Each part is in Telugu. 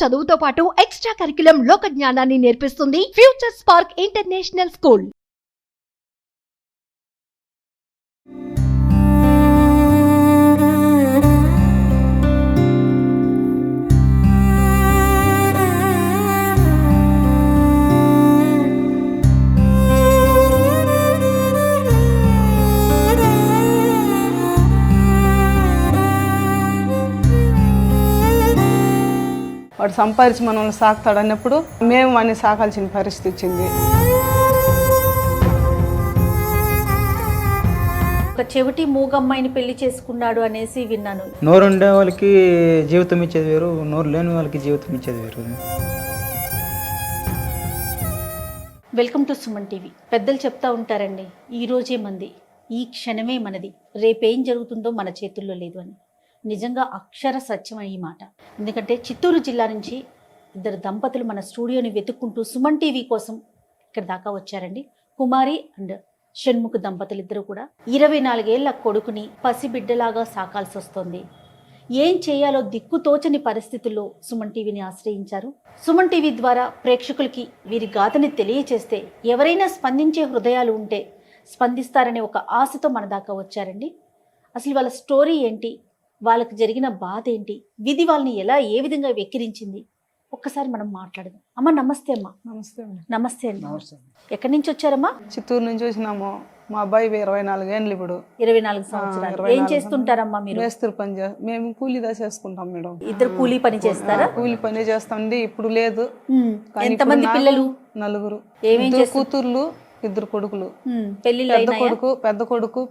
చదువుతో పాటు ఎక్స్ట్రా కరికులం లోక జ్ఞానాన్ని నేర్పిస్తుంది ఫ్యూచర్ స్పార్క్ ఇంటర్నేషనల్ స్కూల్. వాడు సంపాదించి మనల్ని సాకుతాడు అన్నప్పుడు మేము వాడిని సాకాల్సిన పరిస్థితి వచ్చింది. ఒక చెవిటి మూగమ్మాయిని పెళ్లి చేసుకున్నాడు అనేసి విన్నాను. నోరు ఉండే వాళ్ళకి జీవితం ఇచ్చేది వేరు, నోరు లేని వాళ్ళకి జీవితం ఇచ్చేది వేరు. Welcome to Suman TV. పెద్దలు చెప్తా ఉంటారండి, ఈ రోజే మంది, ఈ క్షణమే మనది, రేపేం జరుగుతుందో మన చేతుల్లో లేదు అని. నిజంగా అక్షర సత్యం ఈ మాట. ఎందుకంటే చిత్తూరు జిల్లా నుంచి ఇద్దరు దంపతులు మన స్టూడియోని వెతుక్కుంటూ సుమన్ టీవీ కోసం ఇక్కడ దాకా వచ్చారండి. కుమారి అండ్ షణ్ముఖ్ దంపతులు ఇద్దరు కూడా 24 ఏళ్ల కొడుకుని పసిబిడ్డలాగా సాకాల్సి వస్తుంది. ఏం చేయాలో దిక్కుతోచని పరిస్థితుల్లో సుమన్ టీవీని ఆశ్రయించారు. సుమన్ టీవీ ద్వారా ప్రేక్షకులకి వీరి గాథని తెలియచేస్తే ఎవరైనా స్పందించే హృదయాలు ఉంటే స్పందిస్తారనే ఒక ఆశతో మన దాకా వచ్చారండి. అసలు వాళ్ళ స్టోరీ ఏంటి, వాళ్ళకి జరిగిన బాధ ఏంటి, విధి వాళ్ళని ఏ విధంగా వెక్కిరించింది, ఒక్కసారి మనం మాట్లాడదాం. అమ్మ నమస్తే. అమ్మ నమస్తే. నమస్తే అండి. ఎక్కడి నుంచి వచ్చారమ్మా? చిత్తూరు నుంచి వచ్చినాము. మా అబ్బాయి 24 ఏళ్ళు ఇప్పుడు. 24 సంవత్సరాలు. ఏం చేస్తుంటారమ్మా మీరు? మేస్త్రి పని మేము కూలీ చేసుకుంటాం మేడం. ఇద్దరు కూలీ పని చేస్తారా? కూలీ పని చేస్తాండి. ఇప్పుడు లేదు. ఎంతమంది పిల్లలు? 4. ఏమేం కూతుర్లు, 2 కొడుకులు. పెళ్లి పెద్ద కొడుకు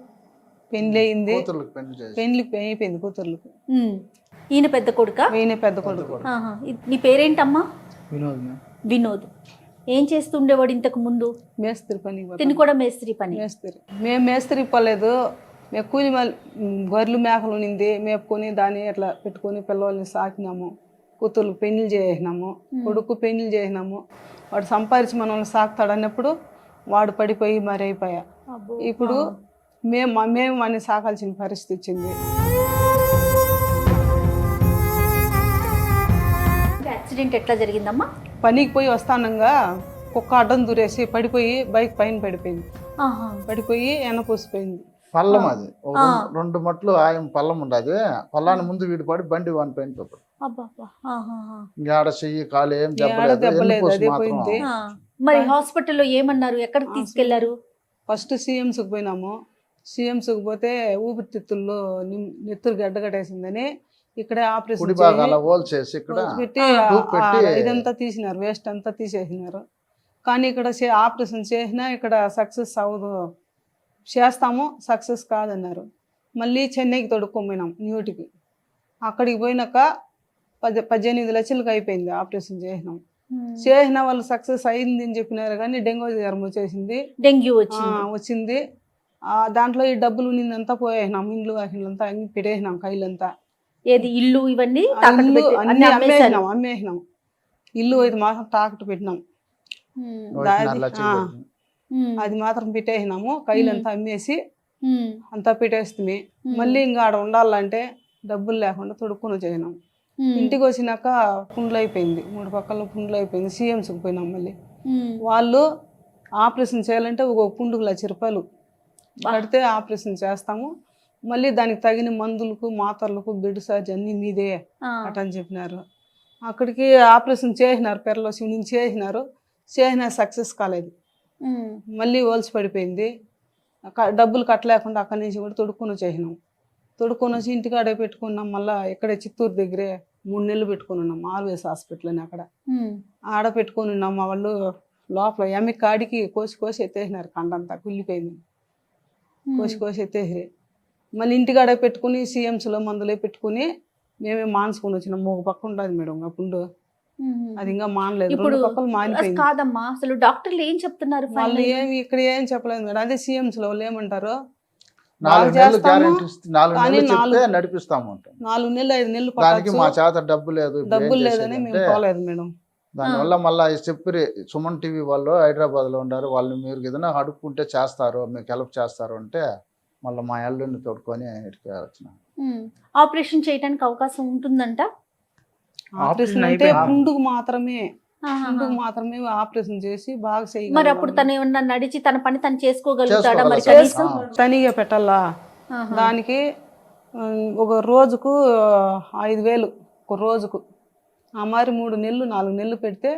పెళ్లి అయింది, పెళ్లికి అయిపోయింది కూతుర్లకు. ఈయన పెద్ద కొడుక? ఈయన పెద్ద కొడుకు. నీ పేరేంటమ్మా? వినోద్. వినోద్. ఏం చేస్తుండేవాడు ఇంతకు ముందు? మేస్త్రి పని. తిని కూడా మేస్త్రి పని. మేస్త్రి. మేము మేస్త్రి ఇవ్వలేదు. మేము కూలి గొర్రెలు మేకలు ఉన్నింది, మేపుకొని దాన్ని అట్లా పెట్టుకొని పిల్లల్ని సాకినాము. కూతుర్లు పెళ్లి చేసినాము, కొడుకు పెళ్లి చేసినాము. వాడు సంపాదించి మనల్ని సాకుతాడు అన్నప్పుడు వాడు పడిపోయి మరి అయిపోయా. ఇప్పుడు మేము వాడిని సాకాల్సిన పరిస్థితి వచ్చింది. యాక్సిడెంట్ ఎట్లా జరిగిందమ్మా? పనికి పోయి వస్తానంగా కుక్క అడ్డం దూరేసి పడిపోయి బైక్ పైన పడిపోయింది. పడిపోయి ఎనపోసిపోయింది. పల్లం అది 2 మట్లు ఆయన పల్లం ఉండదు. పల్లాన్ని ముందు వీడి పడి బండి వాని పైన ఆడ చెయ్యి కాలు ఏం దెబ్బలేదు. మరి హాస్పిటల్లో ఏమన్నారు, ఎక్కడికి తీసుకెళ్లారు? ఫస్ట్ సిఎంస్కి పోయినాము. సిఎంస్కి పోతే ఊపిరితిత్తుల్లో నెత్తురు గడ్డగట్టేసిందని ఇక్కడే ఆపరేషన్ పెట్టి ఇదంతా తీసినారు, వేస్ట్ అంతా తీసేసినారు. కానీ ఇక్కడ ఆపరేషన్ చేసినా ఇక్కడ సక్సెస్ అవ్వదు, చేస్తాము సక్సెస్ కాదన్నారు. మళ్ళీ చెన్నైకి తొడుక్కోపోయినాం న్యూటికి. అక్కడికి పోయినాక 18 లక్షలకు అయిపోయింది ఆపరేషన్ చేసినాం. చేసిన వాళ్ళు సక్సెస్ అయింది అని చెప్పినారు, కానీ డెంగ్యూ జ్వరం వచ్చేసింది. డెంగ్యూ వచ్చింది. దాంట్లో ఈ డబ్బులు ఉన్నదంతా పోయేసినాం. ఇండ్లు వాకిలంతా అన్ని పెట్టేసినాం, కైలంతా. ఏది ఇల్లు ఇవన్నీ అమ్మేసినాం. ఇల్లు అయితే మాత్రం తాకట్టు పెట్టినాం. అది మాత్రం పెట్టేసినాము. కైలంతా అమ్మేసి అంతా పెట్టేస్తుంది. మళ్ళీ ఇంకా ఆడ ఉండాలంటే డబ్బులు లేకుండా తొడుక్కుని చేసినాం. ఇంటికి వచ్చినాక పుండ్లు అయిపోయింది, 3 పక్కల పుండ్లు అయిపోయింది. సిఎంస్కి పోయినాం. మళ్ళీ వాళ్ళు ఆపరేషన్ చేయాలంటే ఒక పుండుకు 1 లక్ష రూపాయలు కడితే ఆపరేషన్ చేస్తాము. మళ్ళీ దానికి తగిన మందులకు, మాత్రలకు, బెడ్ ఛార్జ్ అన్నీ మీదే అటని చెప్పినారు. అక్కడికి ఆపరేషన్ చేసినారు, పెరలోసి నుంచి చేసినా సక్సెస్ కాలేదు. మళ్ళీ ఓల్స్ పడిపోయింది. డబ్బులు కట్టలేకుండా అక్కడి నుంచి కూడా తొడుక్కుని చేసినాం. తొడుక్కొని వచ్చి ఇంటికాడే పెట్టుకున్నాం. మళ్ళీ ఇక్కడే చిత్తూరు దగ్గరే 3 నెలలు పెట్టుకుని ఉన్నాం, ఆర్వేస్ హాస్పిటల్ అని. అక్కడ ఆడ పెట్టుకొని ఉన్నాం. మా వాళ్ళు లోపల ఎమ్మి కాడికి కోసి ఎత్తేసినారు. కండంతా కుళ్ళిపోయింది, కోసి ఎత్తేసి మళ్ళీ ఇంటికాడే పెట్టుకుని సిఎంస్లో మందులే పెట్టుకుని మేమే మాన్సుకొని వచ్చినాం. 1 పక్క ఉంటుంది మేడం అప్పుడు, అది ఇంకా మానలేదు. 2 పక్కలు మానిపోయింది. కాదమ్మా, అసలు డాక్టర్లు ఏం చెప్తున్నారు? వాళ్ళు ఏమి ఇక్కడ ఏం చెప్పలేదు మేడం. అదే సిఎంస్లో వాళ్ళు ఏమంటారు, 4 నెలలు గ్యారెంటీ 4 నెలలు నడిపిస్తాము. 4 నెలలు 5 నెలలు మా చేత డబ్బు లేదని మేము పోలేదు మేడం. దానివల్ల మళ్ళీ చెప్పి సుమన్ టీవీ వాళ్ళు హైదరాబాద్లో ఉన్నారు, వాళ్ళు మీరు ఏదైనా అడుక్కుంటే చేస్తారు, మీకు హెల్ప్ చేస్తారు అంటే మళ్ళీ మా ఎల్లుని తోడుకొని ఇటుకే వచ్చిన. ఆపరేషన్ చేయడానికి అవకాశం ఉంటుందంట. ఆపరేషన్ అంటే అయిపోయింది. పుండుకు మాత్రమే ఆహాహా. పుండుకు మాత్రమే ఆపరేషన్ చేసి బాగా మరి చేయగలం. అప్పుడు తను ఏమన్నా నడిచి తన పని తను చేసుకోగలుగుతాడా మరి చేసుకోగలుగుతాడు. కనీసం? తనిగా పెట్టాలా ఆహా. దానికి ఒక రోజుకు 5,000 ఒక రోజుకు. ఆ మరి 3 నెలలు 4 నెలలు పెడితే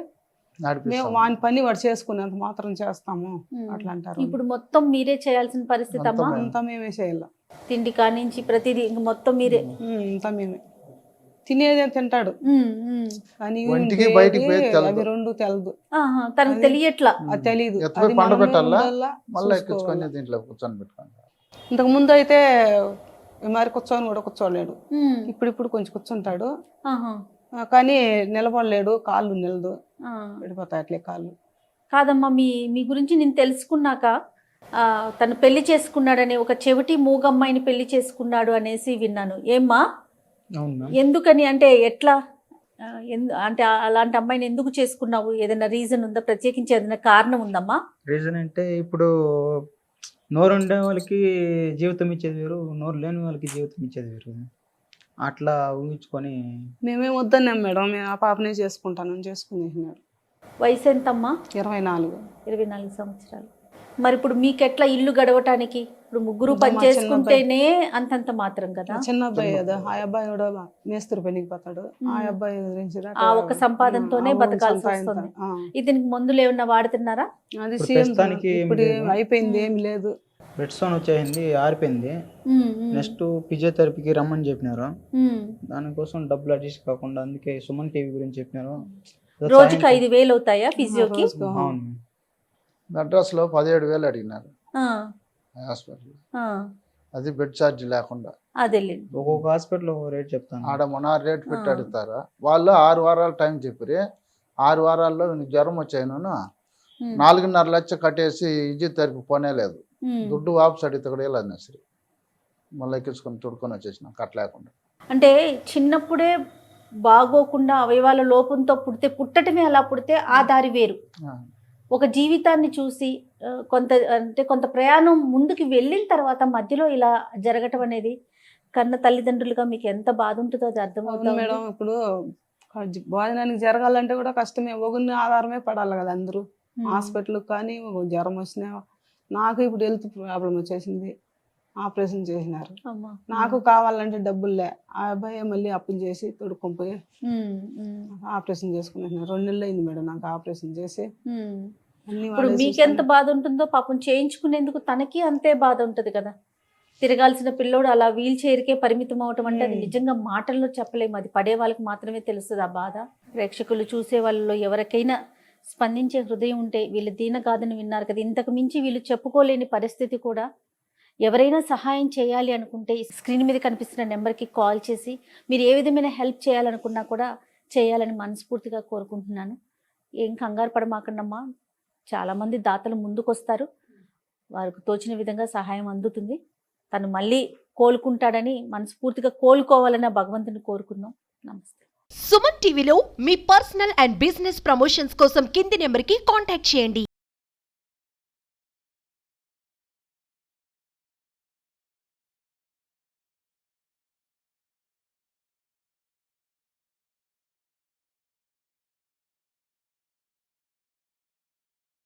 మేము నడిపిస్తాం. వాని పని వాడు చేసుకునేంత మాత్రం చేస్తాము ఉమ్. అట్లా అంటారు. ఇప్పుడు మొత్తం మీరే చేయాల్సిన పరిస్థితి అమ్మా. అంతా మేమే చేయాల. తిండి కానించి ప్రతిదీ ఇంక మొత్తం మీరే. అంతా మేమే. తినేదే తింటాడు ఉమ్, ఉమ్. కానీ ఒంటికి ఉండేది బయటికి పోయేది తెలదు. అవి రెండు తెలదు. ఆహా, తనకు తెలియట్లా. అది తెలీదు. ఎత్తుకొని అది పండ మనమే పెట్టాలా ఉండాలా, మళ్ళీ చూసుకోవాలా. ఎక్కించుకొని దీంట్లో కూర్చొని పెట్టుకుంటా. ఇంతకు ముందు అయితే మరి కూర్చొని కూడా కూర్చోలేడు. ఉమ్. ఇప్పుడు కొంచెం కూర్చుంటాడు. ఆహా. కానీ నిలబడలేడు, కాళ్ళు నిలదు, ఆ. పడిపోతాయి అట్లే కాళ్ళు. కాదమ్మా, మీ మీ గురించి నేను తెలుసుకున్నాక తను పెళ్లి చేసుకున్నాడని, ఒక చెవిటి మూగమ్మాయిని పెళ్లి చేసుకున్నాడు అనేసి విన్నాను. ఏమ్మా, అవును మ్యామ్. ఎందుకని, అంటే ఎట్లా, అంటే అలాంటి అమ్మాయిని ఎందుకు చేసుకున్నావు? ఏదైనా రీజన్ ఉందా? ప్రత్యేకించి ఏదైనా కారణం ఉందమ్మా? రీజన్ అంటే ఇప్పుడు నోరు ఉండే వాళ్ళకి జీవితం ఇచ్చేది వేరు, నోరు లేని వాళ్ళకి జీవితం ఇచ్చేది వేరు. అట్లా ఊహించుకొని మేమేం వద్దన్నాం మేడం, మేము ఆ పాపనే చేసుకుంటానని చేసుకునేసినాడు. వయసు ఎంతమ్మా? 24. 24 సంవత్సరాలు. మరి ఇప్పుడు మీకు ఎట్లా ఇల్లు గడవటానికి? ఇప్పుడు ముగ్గురు ఇంకా మా పని చేసుకుంటేనే అంతంత మాత్రం కదా. చిన్న అబ్బాయి కదా, ఆ అబ్బాయి కూడా మేస్త్రి పనికి పోతాడు. ఆ అబ్బాయి గురించి ఆ ఒక్క సంపాదనతోనే బతకాల్సి వస్తుంది. ఇతనికి మందులు ఏమన్నా వాడుతున్నారా? అది ఇప్పుడు సేమ్ ప్రస్తుతానికి ఏమీ ఇప్పుడు లేదు. అయిపోయింది, ఏమి లేదు. బెడ్ స్టోన్ వచ్చేసింది, ఆరిపోయింది. నెక్స్ట్ ఫిజియోథెరపీకి రమ్మని చెప్పినారు. దానికోసం డబ్బులు అడ్జస్ట్ కాకుండా అందుకే సుమన్ టీవీ గురించి చెప్పినారు. రోజుకి 5,000 అవుతాయా ఫిజియోకి? అవును. అడ్రస్లో 17,000 అడిగినారు ఆ, హాస్పిటల్. ఆ, అది బెడ్ ఛార్జ్ లేకుండా. అదేలేండి. ఒక్కొక్క హాస్పిటల్ ఒక రేట్ చెప్తాను. ఆడ మొన్న రేట్ పెట్టి అడుగుతారా వాళ్ళు. 6 వారాలు టైం చెప్పిరి. 6 వారాల్లో నీకు జ్వరం వచ్చాను 4.5 లక్షలు కట్టేసి ఫిజియోథెరపీ పోనేలేదు. దుడ్డు వాపస్ అడిగితే కూడా వెళ్ళదు నర్సరీ. మళ్ళీ ఎక్కించుకొని తుడుకొని వచ్చేసిన కట్టలేకుండా. అంటే చిన్నప్పుడే బాగోకుండా అవయవాల లోపంతో పుడితే, పుట్టటమే అలా పుడితే ఆ దారి వేరు. ఒక జీవితాన్ని చూసి కొంత ప్రయాణం ముందుకు వెళ్ళిన తర్వాత మధ్యలో ఇలా జరగటం అనేది కన్న తల్లిదండ్రులుగా మీకు ఎంత బాధ ఉంటుందో అది అవును అర్థమవుతుంది మేడం. ఇప్పుడు భోజనానికి జరగాలంటే కూడా కష్టమే. ఒకరిని ఆధారమే పడాలి కదా అందరూ. హాస్పిటల్కి కానీ జ్వరం వచ్చినా, నాకు ఇప్పుడు హెల్త్ ప్రాబ్లం వచ్చేసింది, ఆపరేషన్ చేసినారు. నాకు కావాలంటే డబ్బులే. ఆ అబ్బాయి మళ్ళీ అప్పులు చేసి తొడుక్కొని పోయి ఆపరేషన్ చేసుకునేసినారు. 2 నెలలు అయింది మేడం నాకు ఆపరేషన్ చేసి. అన్ని ఇప్పుడు వాళ్ళే మీకు ఎంత బాధ ఉంటుందో పాపం చేయించుకునేందుకు తనకి అంతే బాధ ఉంటుంది కదా. తిరగాల్సిన పిల్లోడు అలా వీల్ చైర్కే పరిమితం అవటం అంటే అది నిజంగా మాటల్లో చెప్పలేము. అది పడే వాళ్ళకి మాత్రమే తెలుస్తుంది ఆ బాధ. ప్రేక్షకులు చూసే వాళ్ళలో ఎవరికైనా స్పందించే హృదయం ఉంటే, వీళ్ళు దీనగాథను విన్నారు కదా, ఇంతకు మించి వీళ్ళు చెప్పుకోలేని పరిస్థితి కూడా. ఎవరైనా సహాయం చేయాలి అనుకుంటే స్క్రీన్ మీద కనిపిస్తున్న నెంబర్కి కాల్ చేసి మీరు ఏ విధమైన హెల్ప్ చేయాలనుకున్నా కూడా చేయాలని మనస్ఫూర్తిగా కోరుకుంటున్నాను. ఏం కంగారు పడమాకండమ్మా, చాలామంది దాతలు ముందుకొస్తారు, వారికి తోచిన విధంగా సహాయం అందుతుంది. తను మళ్ళీ కోలుకుంటాడని మనస్ఫూర్తిగా కోలుకోవాలని భగవంతుని కోరుకున్నాం. నమస్తే. సుమన్ టీవీలో మీ పర్సనల్ అండ్ బిజినెస్ ప్రమోషన్స్ కోసం కింది నెంబర్కి కాంటాక్ట్ చేయండి.